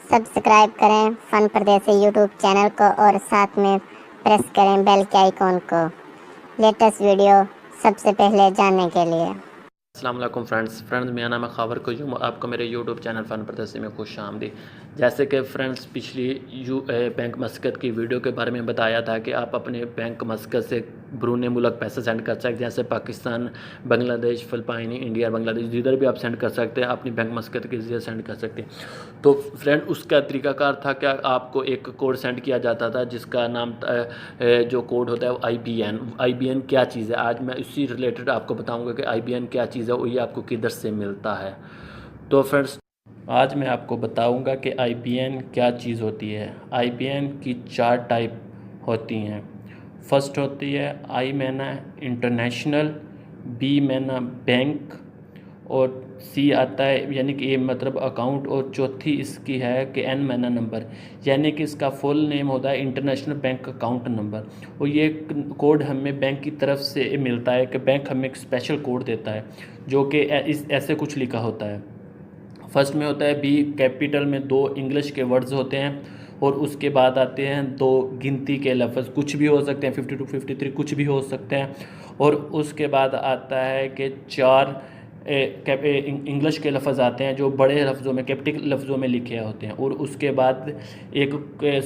Subscribe करें fun परदेसी YouTube channel को और साथ में प्रेस करें बेल के आइकॉन को लेटेस्ट वीडियो सबसे पहले जानने के लिए। अस्सलाम वालेकुम फ्रेंड्स मेरा नाम है खावर क़य्यूम और आपको मेरे यूट्यूब चैनल फ़न परदेसी में खुश आमदीद। जैसे कि फ्रेंड्स पिछली बैंक मस्कत की वीडियो के बारे में बताया था कि आप अपने बैंक मस्कत से बैरून मुल्क पैसे सेंड कर सकते हैं, जैसे पाकिस्तान, बांग्लादेश, फ़िलिपाइन, इंडिया, बांग्लादेश, जिधर भी आप सेंड कर सकते हैं अपनी बैंक मस्कत के ज़रिए सेंड कर सकते हैं। तो फ्रेंड उसका तरीकाकार था क्या, आपको एक कोड सेंड किया जाता था जिसका नाम जो कोड होता है वो IBN क्या चीज़ है। आज मैं इसी रिलेटेड आपको बताऊँगा कि IBN क्या चीज़ है और ये आपको किधर से मिलता है। तो फ्रेंड्स आज मैं आपको बताऊंगा कि IBN क्या चीज़ होती है। IBN की 4 टाइप होती हैं। फर्स्ट होती है I मैना इंटरनेशनल, B मैना बैंक और C आता है यानी कि ये मतलब अकाउंट, और चौथी इसकी है कि N मैना नंबर, यानी कि इसका फुल नेम होता है इंटरनेशनल बैंक अकाउंट नंबर। और ये कोड हमें बैंक की तरफ से मिलता है कि बैंक हमें एक स्पेशल कोड देता है जो कि इस ऐसे कुछ लिखा होता है। फर्स्ट में होता है B, कैपिटल में 2 इंग्लिश के वर्ड्स होते हैं और उसके बाद आते हैं 2 गिनती के लफ्ज़, कुछ भी हो सकते हैं, 52, 53 कुछ भी हो सकते हैं। और उसके बाद आता है कि 4 इंग्लिश के लफ्ज़ आते हैं जो बड़े लफ्ज़ों में कैपिटल लफ्ज़ों में लिखे होते हैं। और उसके बाद एक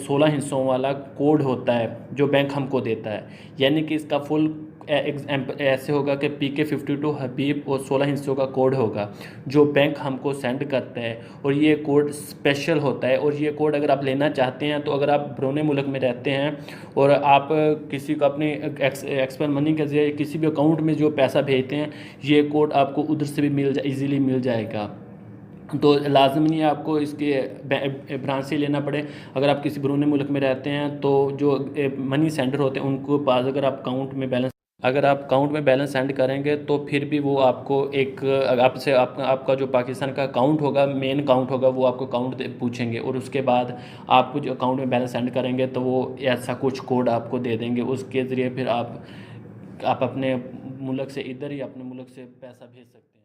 16 हिस्सों वाला कोड होता है जो बैंक हमको देता है, यानी कि इसका फुल ऐसे होगा कि PK52 हबीब और 16 हिस्सों का कोड होगा जो बैंक हमको सेंड करता है। और ये कोड स्पेशल होता है। और ये कोड अगर आप लेना चाहते हैं तो अगर आप बैरून मुल्क में रहते हैं और आप किसी को अपनी एक्सपेंस मनी के जरिए किसी भी अकाउंट में जो पैसा भेजते हैं, ये कोड आपको उधर से भी ईज़िली मिल जाएगा। तो लाजम नहीं है आपको इसके ब्रांच से लेना पड़े। अगर आप किसी बैरून मुल्क में रहते हैं तो जो मनी सेंडर होते हैं उनको पास अगर आप अकाउंट में बैलेंस सेंड करेंगे तो फिर भी वो आपको एक आपसे आपका जो पाकिस्तान का अकाउंट होगा, मेन अकाउंट होगा, वो आपको अकाउंट पूछेंगे और उसके बाद आप जो अकाउंट में बैलेंस सेंड करेंगे तो वो ऐसा कुछ कोड आपको दे देंगे। उसके ज़रिए फिर आप अपने मुल्क से इधर ही अपने मुल्क से पैसा भेज सकते हैं।